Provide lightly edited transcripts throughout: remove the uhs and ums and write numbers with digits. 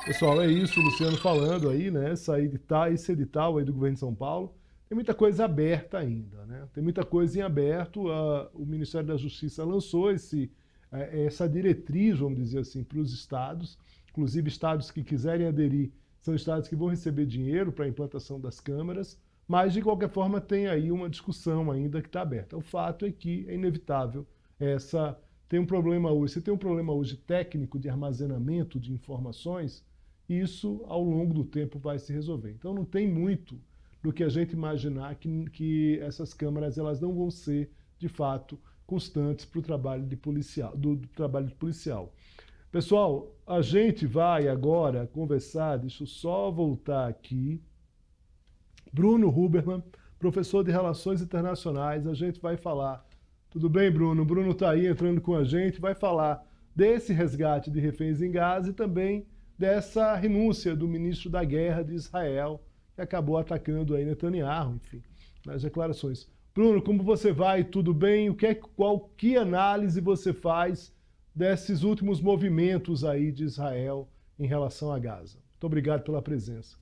Pessoal, é isso, o Luciano falando aí, né? Esse edital aí do governo de São Paulo. Tem muita coisa aberta ainda, né? Tem muita coisa em aberto. O Ministério da Justiça lançou essa diretriz, vamos dizer assim, para os estados. Inclusive, estados que quiserem aderir são estados que vão receber dinheiro para a implantação das câmaras. Mas, de qualquer forma, tem aí uma discussão ainda que está aberta. O fato é que é inevitável essa. Tem um problema hoje. Você tem um problema hoje técnico de armazenamento de informações, isso ao longo do tempo vai se resolver. Então não tem muito do que a gente imaginar que essas câmaras elas não vão ser de fato constantes para o trabalho de policial, do trabalho de policial. Pessoal, a gente vai agora conversar, deixa eu só voltar aqui. Bruno Huberman, professor de Relações Internacionais, a gente vai falar. Tudo bem, Bruno? O Bruno está aí entrando com a gente, vai falar desse resgate de reféns em Gaza e também dessa renúncia do ministro da Guerra de Israel, que acabou atacando aí Netanyahu, enfim, nas declarações. Bruno, como você vai? Tudo bem? Que análise você faz desses últimos movimentos aí de Israel em relação a Gaza? Muito obrigado pela presença.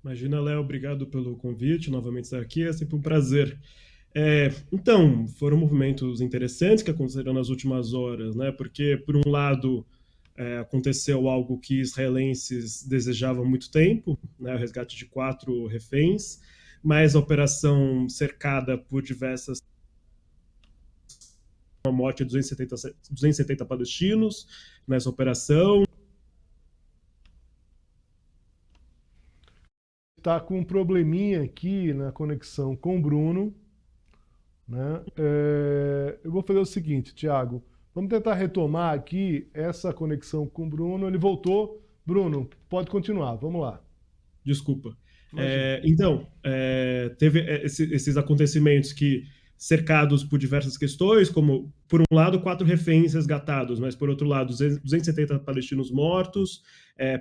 Imagina, Léo, obrigado pelo convite, novamente estar aqui, é sempre um prazer. Então, foram movimentos interessantes que aconteceram nas últimas horas, né? Porque, por um lado, aconteceu algo que israelenses desejavam há muito tempo, né? O resgate de 4 reféns, mas a operação cercada por diversas a morte de 270 palestinos nessa operação. Está com um probleminha aqui na conexão com o Bruno, né? Eu vou fazer o seguinte, Thiago, vamos tentar retomar aqui essa conexão com o Bruno. Ele voltou. Bruno, pode continuar, vamos lá. Desculpa. Imagina. Teve esses acontecimentos que, cercados por diversas questões, como, por um lado, 4 reféns resgatados, mas, por outro lado, 270 palestinos mortos,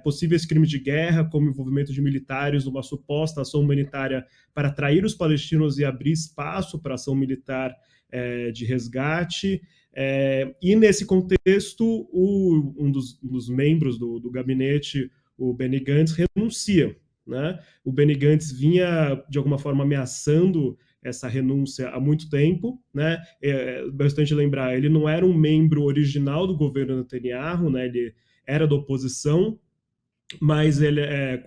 possíveis crimes de guerra, como envolvimento de militares numa suposta ação humanitária para atrair os palestinos e abrir espaço para ação militar de resgate. E, nesse contexto, um dos membros do gabinete, o Benny Gantz, renuncia, né? O Benny Gantz vinha, de alguma forma, ameaçando essa renúncia há muito tempo, né? Bastante lembrar, ele não era um membro original do governo Netanyahu, né? Ele era da oposição, mas ele,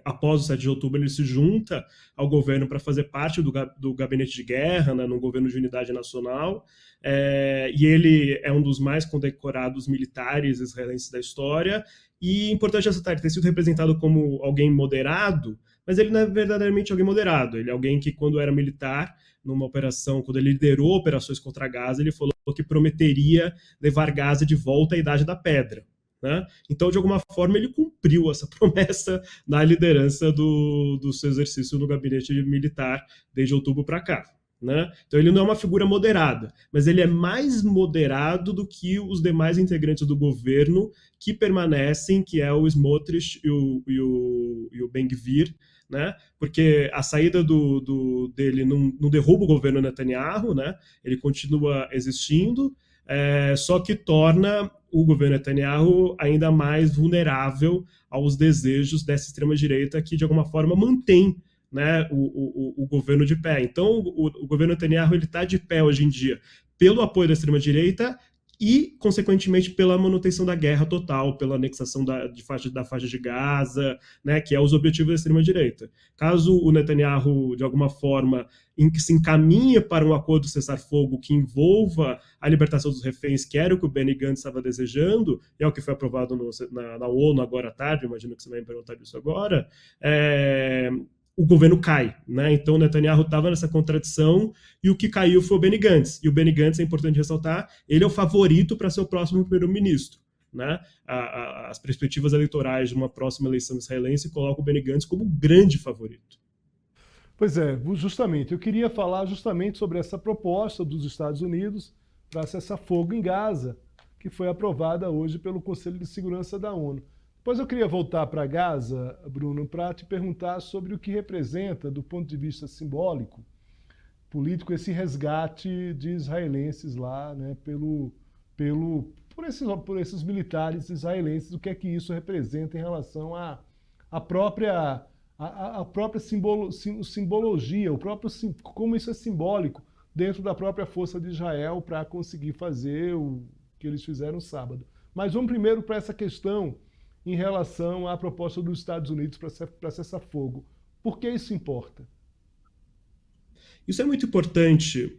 após o 7 de outubro, ele se junta ao governo para fazer parte do gabinete de guerra, né, no governo de unidade nacional, e ele é um dos mais condecorados militares israelenses da história, e importante ressaltar, ele ter sido representado como alguém moderado, mas ele não é verdadeiramente alguém moderado, ele é alguém que, quando era militar, numa operação, quando ele liderou operações contra Gaza, ele falou que prometeria levar Gaza de volta à Idade da Pedra, né? Então, de alguma forma, ele cumpriu essa promessa na liderança do seu exercício no gabinete militar desde outubro para cá. Né? Então, ele não é uma figura moderada, mas ele é mais moderado do que os demais integrantes do governo que permanecem, que é o Smotrich e o Ben-Gvir, né? Porque a saída dele não derruba o governo Netanyahu, né? Ele continua existindo, só que torna o governo Netanyahu ainda mais vulnerável aos desejos dessa extrema-direita que, de alguma forma, mantém, né, o governo de pé. Então, o governo Netanyahu está de pé hoje em dia pelo apoio da extrema-direita e, consequentemente, pela manutenção da guerra total, pela anexação da faixa de Gaza, né, que é os objetivos da extrema-direita. Caso o Netanyahu, de alguma forma, se encaminhe para um acordo de cessar-fogo que envolva a libertação dos reféns, que era o que o Benny Gantz estava desejando, e é o que foi aprovado na ONU agora à tarde, imagino que você vai me perguntar disso agora, o governo cai, né? Então o Netanyahu estava nessa contradição e o que caiu foi o Benny Gantz. E o Benny Gantz, é importante ressaltar, ele é o favorito para ser o próximo primeiro-ministro. Né? As perspectivas eleitorais de uma próxima eleição israelense colocam o Benny Gantz como grande favorito. Pois é, justamente, eu queria falar justamente sobre essa proposta dos Estados Unidos para cessar fogo em Gaza, que foi aprovada hoje pelo Conselho de Segurança da ONU. Depois eu queria voltar para Gaza, Bruno, para te perguntar sobre o que representa, do ponto de vista simbólico, político, esse resgate de israelenses lá, né, por esses militares israelenses, o que é que isso representa em relação à própria, à própria simbologia, como isso é simbólico dentro da própria força de Israel para conseguir fazer o que eles fizeram no sábado. Mas vamos primeiro para essa questão em relação à proposta dos Estados Unidos para cessar-fogo. Por que isso importa? Isso é muito importante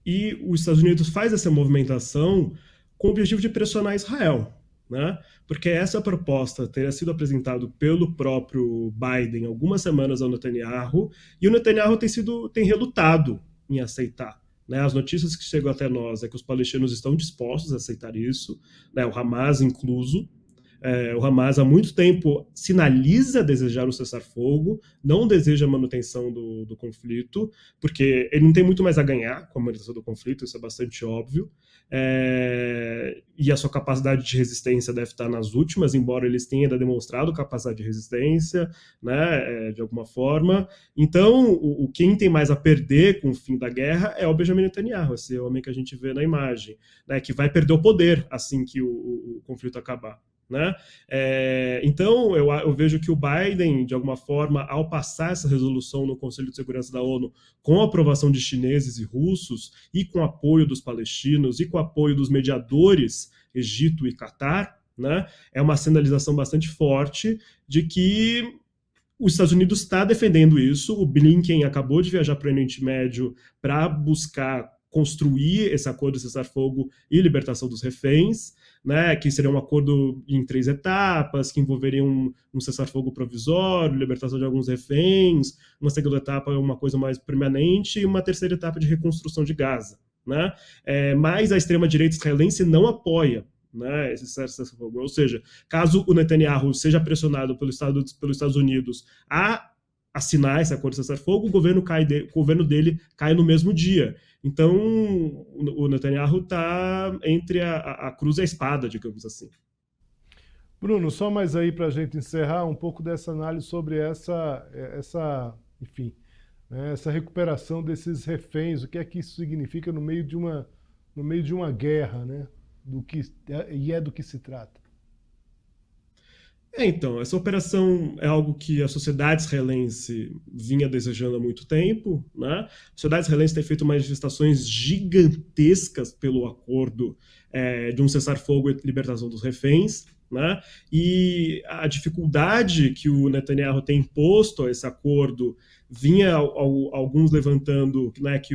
e os Estados Unidos faz essa movimentação com o objetivo de pressionar Israel, né? Porque essa proposta teria sido apresentada pelo próprio Biden algumas semanas ao Netanyahu, e o Netanyahu tem relutado em aceitar. Né? As notícias que chegam até nós é que os palestinos estão dispostos a aceitar isso, né? O Hamas incluso. O Hamas há muito tempo sinaliza desejar o cessar-fogo, não deseja a manutenção do conflito, porque ele não tem muito mais a ganhar com a manutenção do conflito, isso é bastante óbvio, e a sua capacidade de resistência deve estar nas últimas, embora eles tenham ainda demonstrado capacidade de resistência, né, de alguma forma. Então, quem tem mais a perder com o fim da guerra é o Benjamin Netanyahu, esse homem que a gente vê na imagem, né, que vai perder o poder assim que o conflito acabar. Né? Então, eu vejo que o Biden, de alguma forma, ao passar essa resolução no Conselho de Segurança da ONU, com a aprovação de chineses e russos, e com apoio dos palestinos, e com apoio dos mediadores, Egito e Catar, né, é uma sinalização bastante forte de que os Estados Unidos está defendendo isso. O Blinken acabou de viajar para o Oriente Médio para buscar construir esse acordo de cessar-fogo e libertação dos reféns, né, que seria um acordo em 3 etapas, que envolveria um cessar-fogo provisório, libertação de alguns reféns, uma segunda etapa uma coisa mais permanente e uma terceira etapa de reconstrução de Gaza. Né? Mas a extrema-direita israelense não apoia, né, esse cessar-fogo. Ou seja, caso o Netanyahu seja pressionado pelos Estados Unidos a assinar esse acordo de cessar-fogo, o governo dele cai no mesmo dia. Então, o Netanyahu está entre a cruz e a espada, digamos assim. Bruno, só mais aí para a gente encerrar um pouco dessa análise sobre enfim, né, essa recuperação desses reféns, o que é que isso significa no meio de uma guerra, né? Do que se trata. Então, essa operação é algo que a sociedade israelense vinha desejando há muito tempo, né? A sociedade israelense tem feito manifestações gigantescas pelo acordo de um cessar-fogo e libertação dos reféns, né? E a dificuldade que o Netanyahu tem imposto a esse acordo vinha alguns levantando, né, que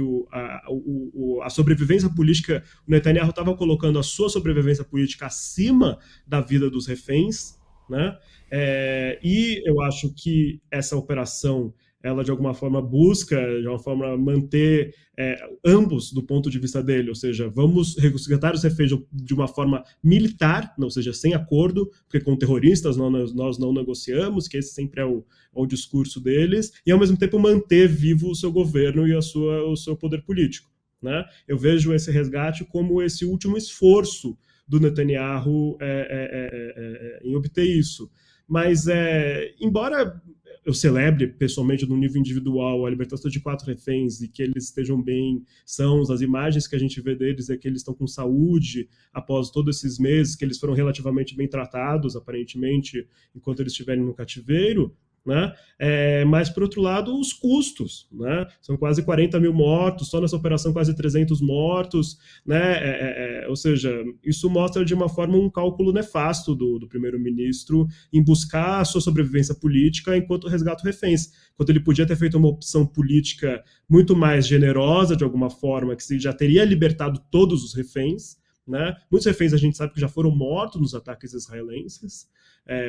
a sobrevivência política, o Netanyahu estava colocando a sua sobrevivência política acima da vida dos reféns, né? E eu acho que essa operação, ela de alguma forma busca, de alguma forma, manter ambos do ponto de vista dele, ou seja, vamos resgatar os reféns de uma forma militar, ou seja, sem acordo, porque com terroristas nós não negociamos, que esse sempre é o discurso deles, e ao mesmo tempo manter vivo o seu governo e o seu poder político. Né? Eu vejo esse resgate como esse último esforço do Netanyahu em obter isso. Mas, embora eu celebre pessoalmente no nível individual a libertação de 4 reféns e que eles estejam bem sãos, as imagens que a gente vê deles é que eles estão com saúde após todos esses meses, que eles foram relativamente bem tratados, aparentemente, enquanto eles estiverem no cativeiro, né? Mas, por outro lado, os custos, né? São quase 40 mil mortos, só nessa operação quase 300 mortos, né? Ou seja, isso mostra de uma forma um cálculo nefasto do primeiro-ministro em buscar a sua sobrevivência política enquanto resgata reféns, quando ele podia ter feito uma opção política muito mais generosa, de alguma forma, que já teria libertado todos os reféns, né? Muitos reféns a gente sabe que já foram mortos nos ataques israelenses,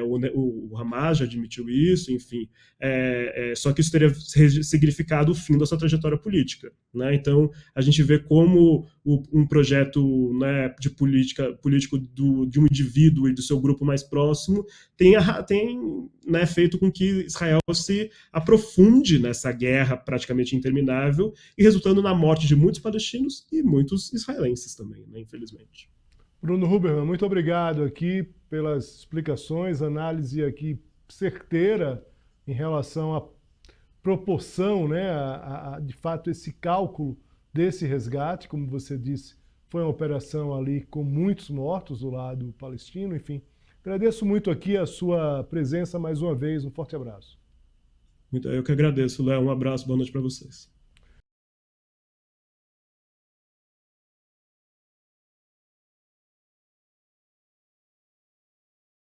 o Hamas já admitiu isso, enfim, só que isso teria significado o fim da sua trajetória política, né? Então a gente vê como um projeto, né, de político de um indivíduo e do seu grupo mais próximo tem né, feito com que Israel se aprofunde nessa guerra praticamente interminável e resultando na morte de muitos palestinos e muitos israelenses também, né, infelizmente. Bruno Huberman, muito obrigado aqui pelas explicações, análise aqui certeira em relação à proporção, né, de fato, esse cálculo desse resgate, como você disse, Foi uma operação ali com muitos mortos do lado palestino, enfim. Agradeço muito aqui a sua presença mais uma vez. Um forte abraço. Eu que agradeço, Léo. Um abraço, boa noite para vocês.